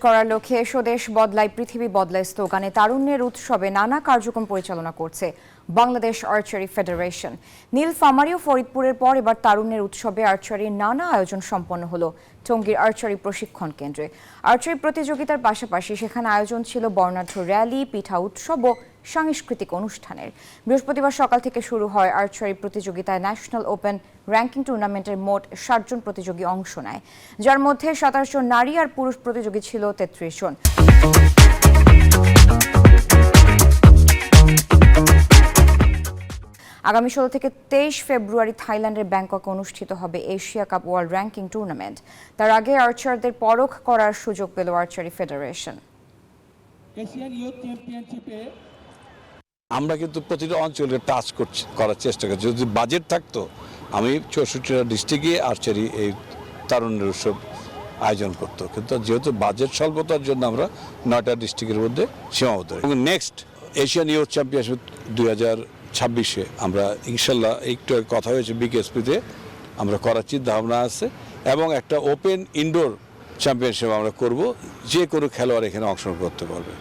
করার লক্ষ্যে স্বদেশ বদলায় পৃথিবী বদলায় স্লোগানে তারুণ্যের উৎসবে নানা কার্যক্রম পরিচালনা করছে বাংলাদেশ আর্চারি ফেডারেশন। নীলফামারী ও ফরিদপুরের পর এবার তারুণ্যের উৎসবে আর্চারির নানা আয়োজন সম্পন্ন হলো টঙ্গীর আর্চারি প্রশিক্ষণ কেন্দ্রে। আর্চারি প্রতিযোগিতার পাশাপাশি সেখানে আয়োজন ছিল বর্ণাঢ্য র্যালি, পিঠা উৎসব ও সাংস্কৃতিক অনুষ্ঠানের। বৃহস্পতিবার সকাল থেকে শুরু হয় আর্চারি প্রতিযোগিতায় ন্যাশনাল ওপেন র্যাঙ্কিং টুর্নামেন্টের মোট ৬০ জন প্রতিযোগী অংশ নেয়, যার মধ্যে ২৭ জন নারী আর পুরুষ প্রতিযোগী ছিল ৩৩ জন। আগামী ১৬ থেকে ২৩ ফেব্রুয়ারি থাইল্যান্ডের ব্যাংককে অনুষ্ঠিত হবে Asia cup world ranking tournament. তার আগে আর্চারদের পরখ করার সুযোগ পেল আর্চারি ফেডারেশন। আমরা কিন্তু প্রতিটা অঞ্চলে টাচ করার চেষ্টা করছি। যদি বাজেট থাকতো আমি ৬৪টা ডিস্ট্রিক্টে আর্চারি এই তারুণ্যের উৎসব আয়োজন করতো, কিন্তু যেহেতু বাজেট স্বল্পতার জন্য আমরা ৯টা ডিস্ট্রিক্টের মধ্যে সীমাবদ্ধ। এবং নেক্সট এশিয়ান ইউথ চ্যাম্পিয়নশিপ ২০২৬ আমরা ইনশাল্লাহ একটু কথা হয়েছে বিকেএসপিতে আমরা করার চিন্তা ভাবনা আছে, এবং একটা ওপেন ইনডোর চ্যাম্পিয়নশিপ আমরা করব, যে কোনো খেলোয়াড় এখানে অংশগ্রহণ করতে পারবে।